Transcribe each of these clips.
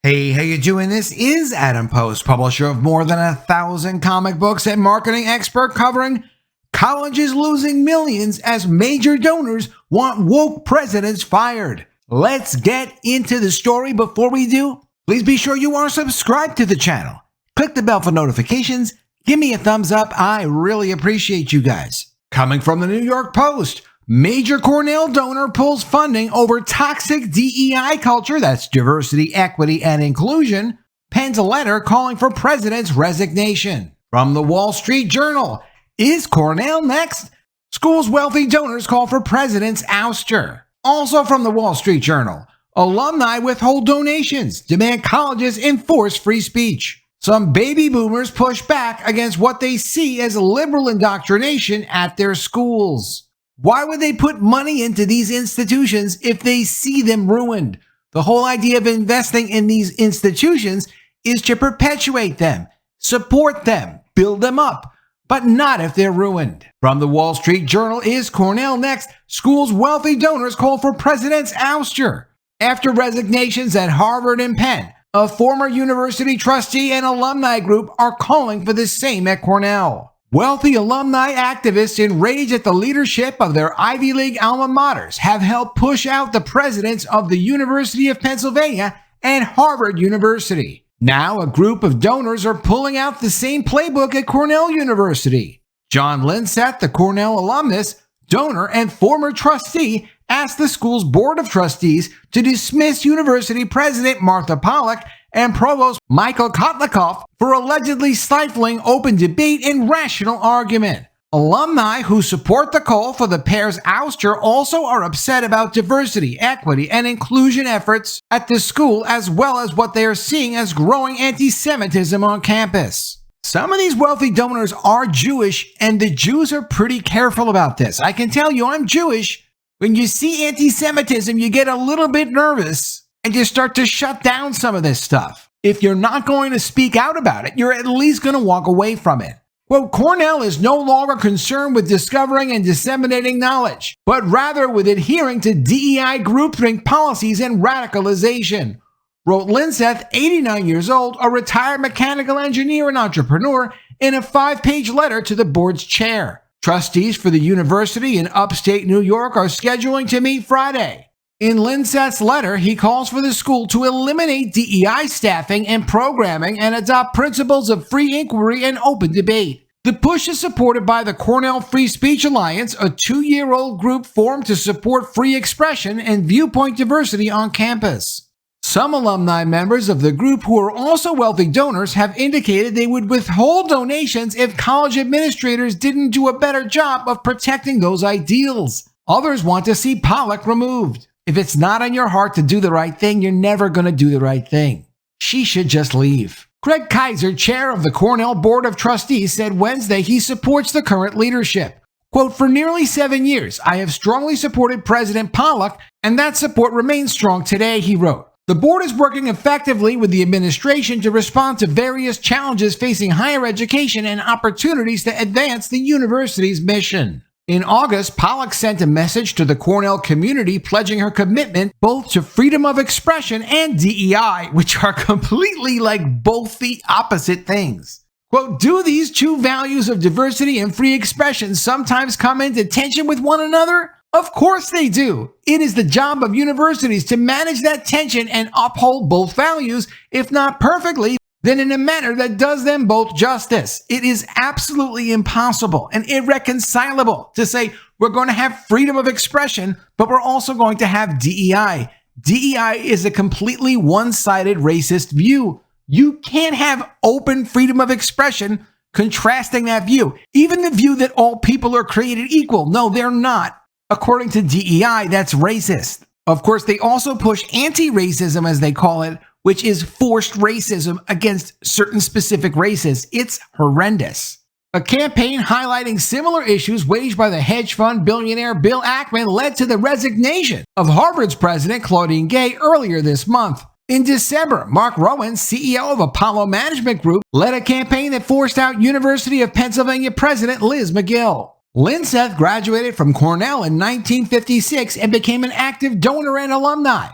Hey, how you doing? This is Adam Post, publisher of more than 1,000 comic books and marketing expert covering colleges losing millions as major donors want woke presidents fired. Let's get into the story. Before we do, please be sure you are subscribed to the channel. Click the bell for notifications. Give me a thumbs up. I really appreciate you guys. Coming from the New York Post, major Cornell donor pulls funding over toxic DEI culture, that's diversity, equity, and inclusion, pens a letter calling for president's resignation. From the Wall Street Journal, is Cornell next? School's wealthy donors call for president's ouster. Also from the Wall Street Journal, alumni withhold donations, demand colleges enforce free speech. Some baby boomers push back against what they see as liberal indoctrination at their schools. Why would they put money into these institutions if they see them ruined? The whole idea of investing in these institutions is to perpetuate them, support them, build them up, but not if they're ruined. From the Wall Street Journal, is Cornell next? School's wealthy donors call for president's ouster. After resignations at Harvard and Penn, a former university trustee and alumni group are calling for the same at Cornell. Wealthy alumni activists enraged at the leadership of their Ivy League alma maters have helped push out the presidents of the University of Pennsylvania and Harvard University. Now a group of donors are pulling out the same playbook at Cornell University. Jon Lindseth, the Cornell alumnus, donor, and former trustee, asked the school's Board of Trustees to dismiss University President Martha Pollack and Provost Michael Kotlikoff for allegedly stifling open debate and rational argument. Alumni who support the call for the pair's ouster also are upset about diversity, equity, and inclusion efforts at the school, as well as what they are seeing as growing anti-Semitism on campus. Some of these wealthy donors are Jewish, and the Jews are pretty careful about this. I can tell you, I'm Jewish. When you see anti-Semitism, you get a little bit nervous and you start to shut down some of this stuff. If you're not going to speak out about it, you're at least going to walk away from it. Quote, Cornell is no longer concerned with discovering and disseminating knowledge, but rather with adhering to DEI groupthink policies and radicalization, wrote Lindseth, 89 years old, a retired mechanical engineer and entrepreneur, in a 5-page letter to the board's chair. Trustees for the university in upstate New York are scheduling to meet Friday. In Lindseth's letter, he calls for the school to eliminate DEI staffing and programming and adopt principles of free inquiry and open debate. The push is supported by the Cornell Free Speech Alliance, a 2-year-old group formed to support free expression and viewpoint diversity on campus. Some alumni members of the group, who are also wealthy donors, have indicated they would withhold donations if college administrators didn't do a better job of protecting those ideals. Others want to see Pollack removed. If it's not on your heart to do the right thing, you're never going to do the right thing. She should just leave. Craig Kaiser, chair of the Cornell Board of Trustees, said Wednesday he supports the current leadership. Quote, for nearly 7 years, I have strongly supported President Pollack, and that support remains strong today, he wrote. The board is working effectively with the administration to respond to various challenges facing higher education and opportunities to advance the university's mission. In August, Pollack sent a message to the Cornell community pledging her commitment both to freedom of expression and DEI, which are completely like both the opposite things. Quote, do these two values of diversity and free expression sometimes come into tension with one another? Of course they do. It is the job of universities to manage that tension and uphold both values, if not perfectly, then in a manner that does them both justice. It is absolutely impossible and irreconcilable to say we're going to have freedom of expression, but we're also going to have DEI. DEI is a completely one-sided racist view. You can't have open freedom of expression contrasting that view. Even the view that all people are created equal. No, they're not. According to DEI, that's racist. Of course, they also push anti-racism, as they call it, which is forced racism against certain specific races. It's horrendous. A campaign highlighting similar issues waged by the hedge fund billionaire Bill Ackman led to the resignation of Harvard's president Claudine Gay earlier this month. In December, Mark Rowan, CEO of Apollo Management Group, led a campaign that forced out University of Pennsylvania President Liz McGill. Lindseth graduated from Cornell in 1956 and became an active donor and alumni.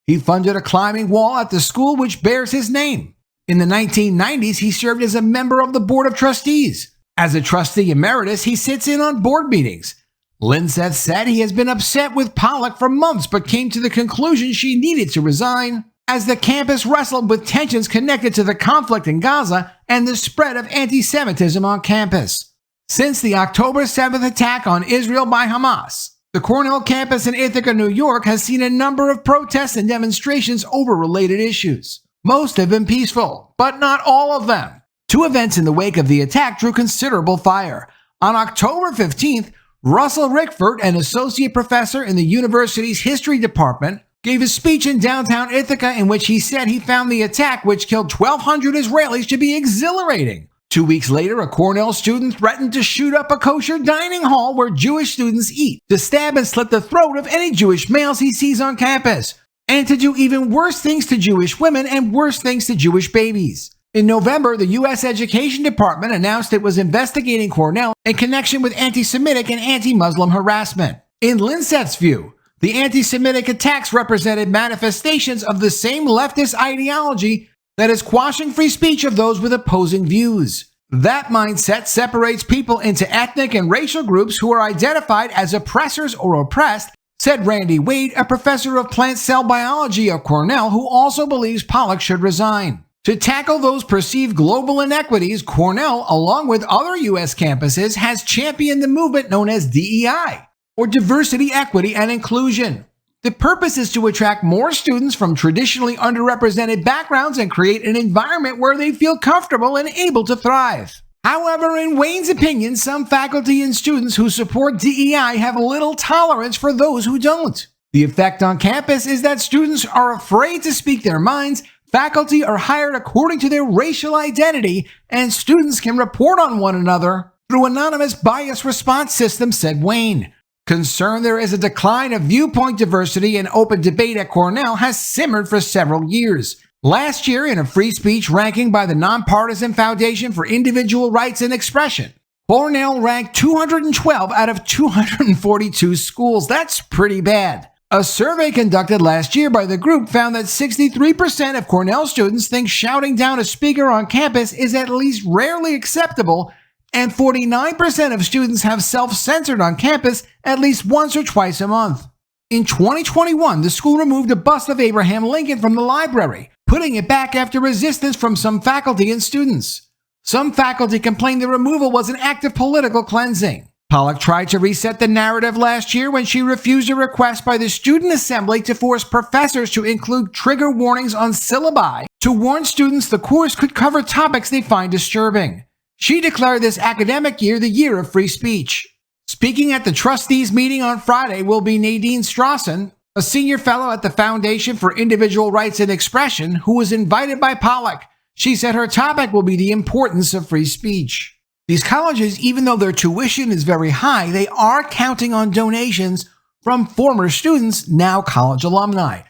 He funded a climbing wall at the school which bears his name. In the 1990s, he served as a member of the Board of Trustees. As a trustee emeritus, he sits in on board meetings. Lindseth said he has been upset with Pollack for months but came to the conclusion she needed to resign as the campus wrestled with tensions connected to the conflict in Gaza and the spread of anti-Semitism on campus. Since the October 7th attack on Israel by Hamas, the Cornell campus in Ithaca, New York has seen a number of protests and demonstrations over related issues. Most have been peaceful, but not all of them. Two events in the wake of the attack drew considerable fire. On October 15th, Russell Rickford, an associate professor in the university's history department, gave a speech in downtown Ithaca in which he said he found the attack, which killed 1,200 Israelis, to be exhilarating. 2 weeks later, a Cornell student threatened to shoot up a kosher dining hall where Jewish students eat, to stab and slit the throat of any Jewish males he sees on campus, and to do even worse things to Jewish women and worse things to Jewish babies. In November, the U.S. Education Department announced it was investigating Cornell in connection with anti-Semitic and anti-Muslim harassment. In Lindseth's view, the anti-Semitic attacks represented manifestations of the same leftist ideology that is quashing free speech of those with opposing views. That mindset separates people into ethnic and racial groups who are identified as oppressors or oppressed, said Randy Wade, a professor of plant cell biology at Cornell who also believes Pollack should resign. To tackle those perceived global inequities, Cornell, along with other U.S. campuses, has championed the movement known as DEI, or Diversity, Equity, and Inclusion. The purpose is to attract more students from traditionally underrepresented backgrounds and create an environment where they feel comfortable and able to thrive. However, in Wayne's opinion, some faculty and students who support DEI have little tolerance for those who don't. The effect on campus is that students are afraid to speak their minds, faculty are hired according to their racial identity, and students can report on one another through anonymous bias response systems, said Wayne. Concern there is a decline of viewpoint diversity and open debate at Cornell has simmered for several years. Last year, in a free speech ranking by the Nonpartisan Foundation for Individual Rights and Expression, Cornell ranked 212 out of 242 schools. That's pretty bad. A survey conducted last year by the group found that 63% of Cornell students think shouting down a speaker on campus is at least rarely acceptable, and 49% of students have self-censored on campus at least once or twice a month. In 2021, the school removed a bust of Abraham Lincoln from the library, putting it back after resistance from some faculty and students. Some faculty complained the removal was an act of political cleansing. Pollack tried to reset the narrative last year when she refused a request by the Student Assembly to force professors to include trigger warnings on syllabi to warn students the course could cover topics they find disturbing. She declared this academic year the year of free speech. Speaking at the trustees meeting on Friday will be Nadine Strawson, a senior fellow at the Foundation for Individual Rights and Expression, who was invited by Pollack. She said her topic will be the importance of free speech. These colleges, even though their tuition is very high, they are counting on donations from former students, now college alumni.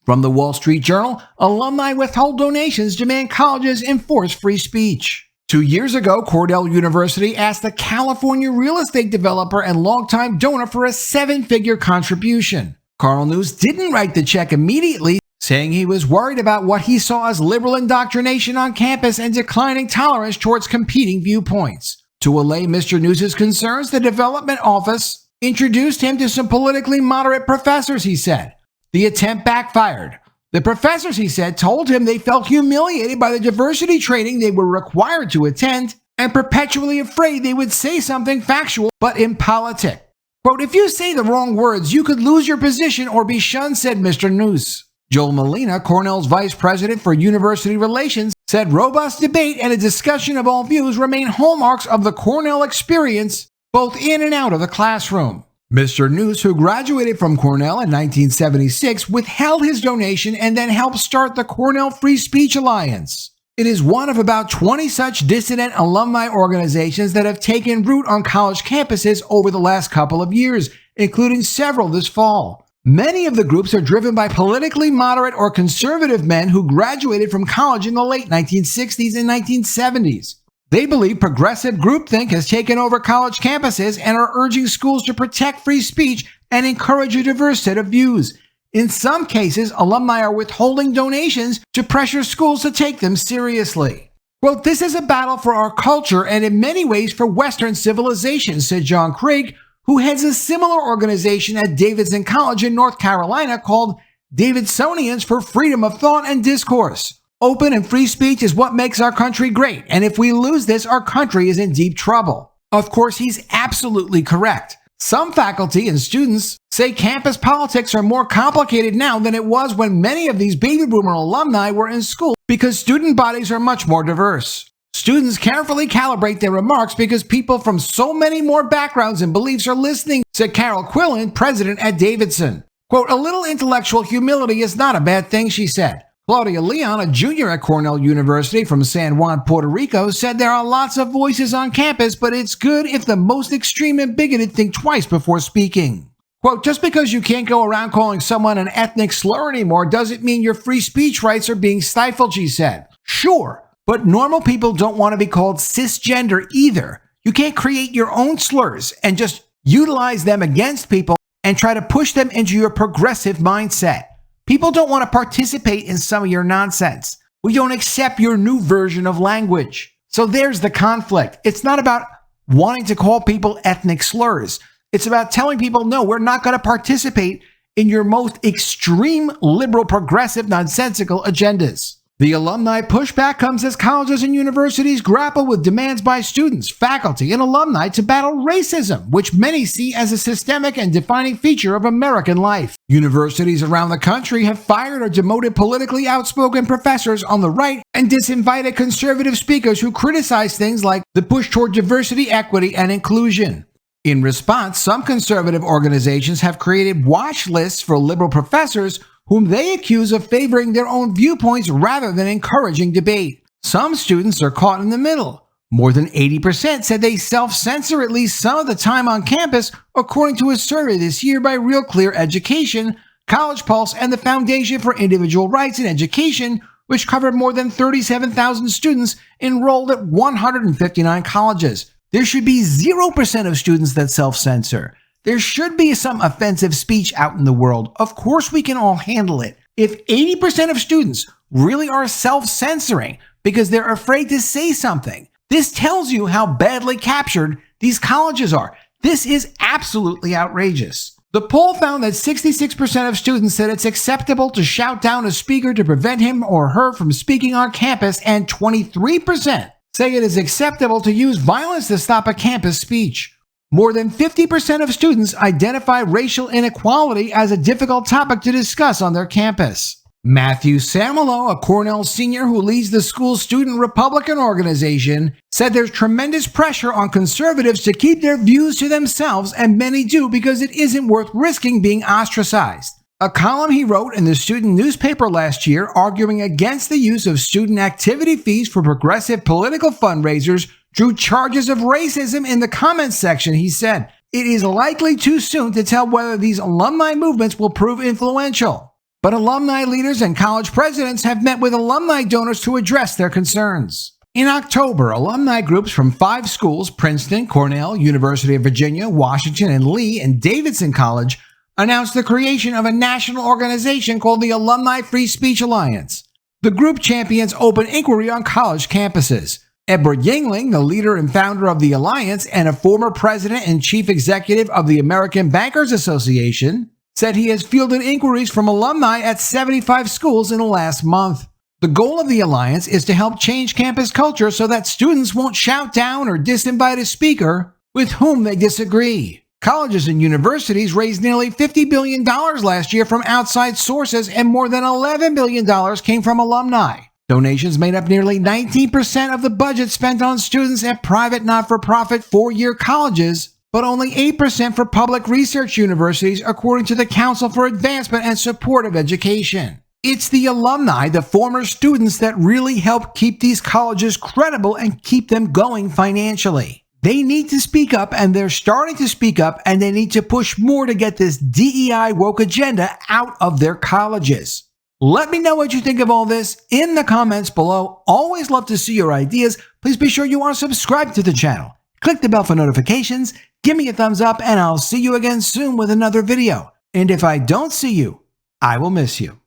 From the Wall Street Journal, alumni withhold donations, demand colleges enforce free speech. 2 years ago, Cornell University asked a California real estate developer and longtime donor for a 7-figure contribution. Carl News didn't write the check immediately, saying he was worried about what he saw as liberal indoctrination on campus and declining tolerance towards competing viewpoints. To allay Mr. News's concerns, the development office introduced him to some politically moderate professors, he said. The attempt backfired. The professors, he said, told him they felt humiliated by the diversity training they were required to attend and perpetually afraid they would say something factual but impolitic. Quote, if you say the wrong words, you could lose your position or be shunned, said Mr. News. Joel Molina, Cornell's vice president for university relations, said robust debate and a discussion of all views remain hallmarks of the Cornell experience, both in and out of the classroom. Mr. News, who graduated from Cornell in 1976, withheld his donation and then helped start the Cornell Free Speech Alliance. It is one of about 20 such dissident alumni organizations that have taken root on college campuses over the last couple of years, including several this fall. Many of the groups are driven by politically moderate or conservative men who graduated from college in the late 1960s and 1970s. They believe progressive groupthink has taken over college campuses and are urging schools to protect free speech and encourage a diverse set of views. In some cases, alumni are withholding donations to pressure schools to take them seriously. Quote, "This is a battle for our culture and in many ways for Western civilization," said John Craig, who heads a similar organization at Davidson College in North Carolina called Davidsonians for Freedom of Thought and Discourse. "Open and free speech is what makes our country great, and if we lose this, our country is in deep trouble." Of course, he's absolutely correct. Some faculty and students say campus politics are more complicated now than it was when many of these baby boomer alumni were in school because student bodies are much more diverse. Students carefully calibrate their remarks because people from so many more backgrounds and beliefs are listening, said Carol Quillen, president at Davidson. Quote, "A little intellectual humility is not a bad thing," she said. Claudia Leon, a junior at Cornell University from San Juan, Puerto Rico, said there are lots of voices on campus, but it's good if the most extreme and bigoted think twice before speaking. Quote, "Just because you can't go around calling someone an ethnic slur anymore doesn't mean your free speech rights are being stifled," she said. Sure, but normal people don't want to be called cisgender either. You can't create your own slurs and just utilize them against people and try to push them into your progressive mindset. People don't want to participate in some of your nonsense. We don't accept your new version of language. So there's the conflict. It's not about wanting to call people ethnic slurs. It's about telling people, no, we're not going to participate in your most extreme liberal, progressive, nonsensical agendas. The alumni pushback comes as colleges and universities grapple with demands by students, faculty, and alumni to battle racism, which many see as a systemic and defining feature of American life. Universities around the country have fired or demoted politically outspoken professors on the right and disinvited conservative speakers who criticize things like the push toward diversity, equity, and inclusion. In response, some conservative organizations have created watch lists for liberal professors whom they accuse of favoring their own viewpoints rather than encouraging debate. Some students are caught in the middle. More than 80% said they self-censor at least some of the time on campus, according to a survey this year by Real Clear Education, College Pulse, and the Foundation for Individual Rights in Education, which covered more than 37,000 students enrolled at 159 colleges. There should be 0% of students that self-censor. There should be some offensive speech out in the world. Of course we can all handle it. If 80% of students really are self-censoring because they're afraid to say something, this tells you how badly captured these colleges are. This is absolutely outrageous. The poll found that 66% of students said it's acceptable to shout down a speaker to prevent him or her from speaking on campus, and 23% say it is acceptable to use violence to stop a campus speech. More than 50% of students identify racial inequality as a difficult topic to discuss on their campus. Matthew Samolo, a Cornell senior who leads the school's student Republican organization, said there's tremendous pressure on conservatives to keep their views to themselves, and many do because it isn't worth risking being ostracized. A column he wrote in the student newspaper last year arguing against the use of student activity fees for progressive political fundraisers drew charges of racism in the comments section. He said, "It is likely too soon to tell whether these alumni movements will prove influential." But alumni leaders and college presidents have met with alumni donors to address their concerns. In October, alumni groups from 5 schools, Princeton, Cornell, University of Virginia, Washington, and Lee, and Davidson College, announced the creation of a national organization called the Alumni Free Speech Alliance. The group champions open inquiry on college campuses. Edward Yingling, the leader and founder of the Alliance and a former president and chief executive of the American Bankers Association, said he has fielded inquiries from alumni at 75 schools in the last month. The goal of the Alliance is to help change campus culture so that students won't shout down or disinvite a speaker with whom they disagree. Colleges and universities raised nearly $50 billion last year from outside sources, and more than $11 billion came from alumni. Donations made up nearly 19% of the budget spent on students at private not-for-profit 4-year colleges, but only 8% for public research universities, according to the Council for Advancement and Support of Education. It's the alumni, the former students, that really help keep these colleges credible and keep them going financially. They need to speak up, and they're starting to speak up, and they need to push more to get this DEI woke agenda out of their colleges. Let me know what you think of all this in the comments below. Always love to see your ideas. Please be sure you are subscribed to the channel. Click the bell for notifications, give me a thumbs up, and I'll see you again soon with another video. And if I don't see you, I will miss you.